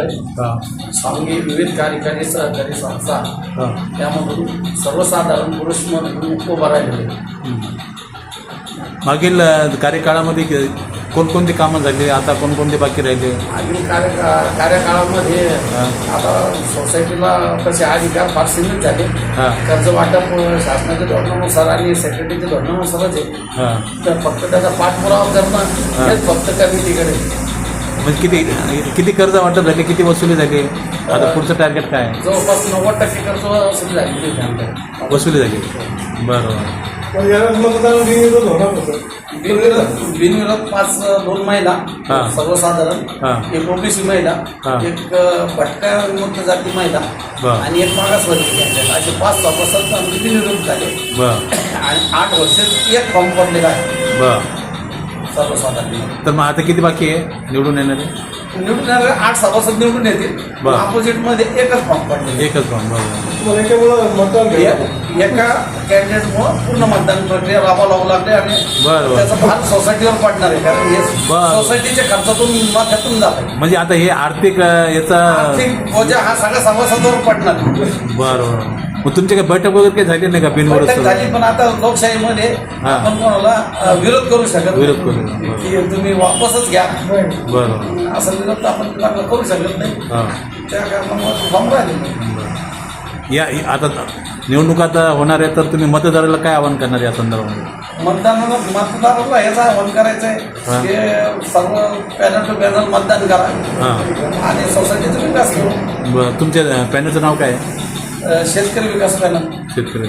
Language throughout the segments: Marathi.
आहे. सांगी विविध कार्यकारी सहकारी संस्था त्यामधून सर्वसाधारण पुरुष म्हणून उभा राहिलेले. मागील कार्यकाळामध्ये कोणकोणती कामं झाली, आता कोणकोणते बाकी राहिले? मागील कार्यकाळामध्ये आता सोसायटीला तसे अधिकार फार सीमित झाले. कर्ज वाटप शासनाच्या धोरणानुसार आणि सेक्रेटरीच्या धोरणानुसारच आहे. तर फक्त त्याचा पाठपुरावा करणं हेच फक्त कमिटीकडे. म्हणजे किती कर्ज वाटप झाले, किती वसुली झाली, आता पुढचं टार्गेट काय आहे? जवळपास 90% कर्ज वसुली झाली. वसुली झाली. बरोबर. बिनविरोध 2 महिला सर्वसाधारण, एक ओबीसी महिला, एक भटका विमुक्त जाती महिला आणि एक मागासवर्गीय असे 5 सभासद आमचे बिनविरोध झाले. आणि 8 वर्ष एक फॉर्म पडलेला आहे सर्वसाधारण. तर मग आता किती बाकी आहे निवडून येणारे? निवडून येणारे 8 सभासद निवडून येतील. ऑपोजिटमध्ये एकच फॉर्म पडले. एकच फॉर्म. बरोबर. एका कॅन्डिडेटमुळं पूर्ण मतदान प्रक्रिया राबवावं लागले आणि त्याचा भार सोसायटीवर पडणार आहे. कारण हे सोसायटीच्या खर्चातून माथ्यातून जात आहे. म्हणजे आता हे आर्थिक याचा आर्थिक बोजा हा सगळ्या सभासदावर पडणार. बरोबर. मग तुमची काही बैठक वगैरे काही झाली नाही का बिनविरोध? बैठक झाली, पण आता लोकशाहीमध्ये आपण कोणाला विरोध करू शकत विरोध करू की तुम्ही वापसच घ्या. बरोबर. असा विरोध आपण करू शकत नाही. त्या कारणामुळे फॉर्म राहिले. या आता निवडणूक आता होणार आहे, तर तुम्ही मतदाराला काय आवाहन करणार या संदर्भामध्ये? मतदाराला हेच आवाहन करायचं आहे की सर्व पॅनल टू पॅनल मतदान करा आणि सोसायटीचा विकास करू. बरं. तुमच्या पॅनलचं नाव काय आहे? शेतकरी विकास पॅनल. शेतकरी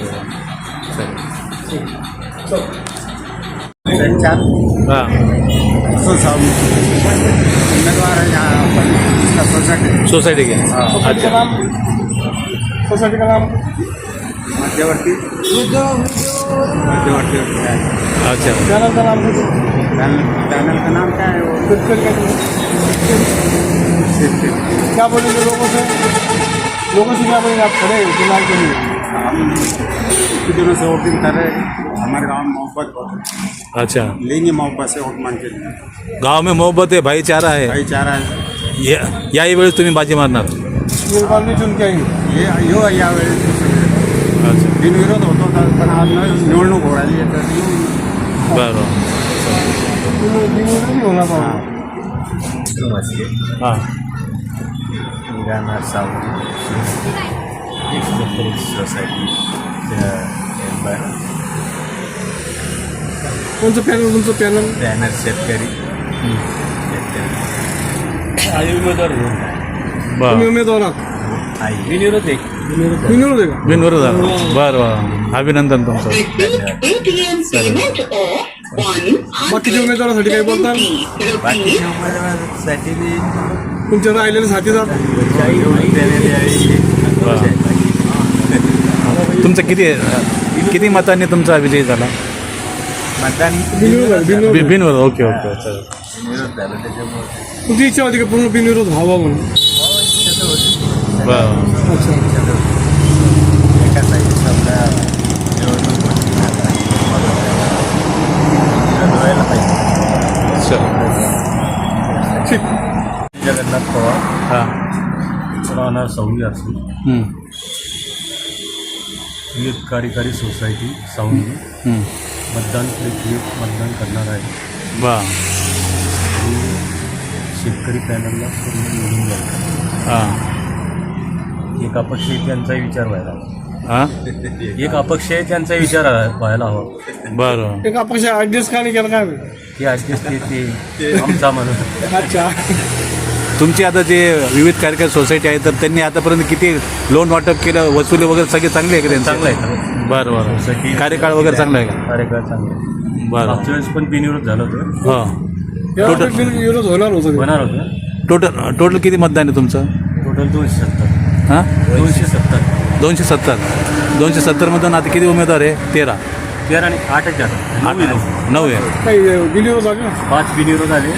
सोसाइटी के? अच्छा. सोसाइटी का नाम मध्यवर्ती. अच्छा. चैनल का नाम चैनल का नाम क्या है? क्या बोलेंगे लोगों से क्या बोलेंगे? आप खड़े चुनाव के लिए? हम कुछ दिनों से वोटिंग कर रहे हैं. हमारे गाँव में मोहब्बत बहुत है. अच्छा. लेंगे मोहब्बत से वोट मांग के. गाव में मोहब्बत आहे, भाईचारा आहे. भाईचारा है. याही वेळेस तुम्ही बाजी मारणार? चुन के आएंगे यावेळेस अच्छा. बिनविरोध होत होता, पण आज निवडणूक हो राहिली आहे तर बरं. नहीं होना पाऊंगा. हां. मेरा नाम साहू सोसाइटी कोणचं पॅनल? तुमचं पॅनल? पॅनल शेतकरी. तुम्ही उमेदवार आहात? बिनविरोध आहे. बिनविरोध आहे का? बिनविरोध आहे. बरं बरं. अभिनंदन तुमचं. बाकीच्या उमेदवारासाठी काही बोलताल? बाकीच्या उमेदवारासाठी तुमच्या राहिलेले साथीदार? तुमचं किती मतांनी तुमचा विजय झाला? मतदान बिनविरोध. Okay okay. चालेल. बिनविरोध झालं त्याच्यामुळे तुमची इच्छा होती का पूर्ण बिनविरोध व्हावा म्हणून? बरं. अच्छा. एका साईड समजा निवडणूक व्हायला पाहिजे. ठीक. जगन्नाथ पवार. हां. राहणार सावंगी असून विविध कार्यकारी सोसायटी सावंगी मतदान प्रक्रियेत मतदान करणार आहे. वा. शेतकरी पॅनलला पूर्ण निवडून जाईल. हां. एक अपक्ष आहे त्यांचाही विचार व्हायला हवा. हां. एक अपक्ष आहे त्यांचाही विचार व्हायला हवा. बरं. एक अपक्ष ॲडजस्ट का नाही केलं काय? ते ॲडजस्ट ते आमचा म्हणून. अच्छा. तुमची आता जे विविध कार्यकारी सोसायटी आहे, तर त्यांनी आतापर्यंत किती लोन वाटप केलं, वसुली वगैरे सगळे चांगले आहे का त्यांचं? चांगलं आहे. बरं बरं. सोसायटी कार्यकाळ वगैरे चांगला आहे का? कार्यकाळ चांगला आहे. बरं. मागच्या वेळेस पण बिनविरोध झालं होतं. हां. विरोध होणार होतं. होणार होतं. टोटल किती मतदान आहे तुमचं? टोटल 270. हां. 270. 270मधून आता किती उमेदवार आहे? 13 आणि 8 झालं. 9 आहे. काही बिनविरोध झाले ना? 5 बिनविरोध आले.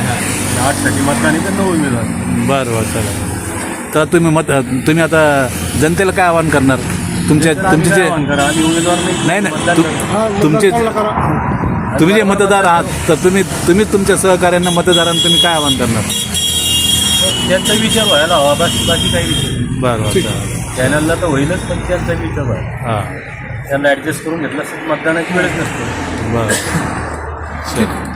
8साठी मतदान आहे तर 9 उमेदवार. बरं बरं. चालेल. तर तुम्ही आता जनतेला काय आवाहन करणार? तुमचे करा आणि उमेदवार नाही तुमचे तुम्ही जे मतदार आहात, तर तुम्ही तुमच्या सहकार्यांना मतदारांना तुम्ही काय आवाहन करणार? त्यांचा विचार व्हायला हवा बाकी काही विषय नाही. बरं ठीक. बरं चॅनलला तर होईलच पण त्यांचा विचार व्हायला हां त्यांना ॲडजस्ट करून घेतलं असतं मतदानाची वेळच नसते बरं चल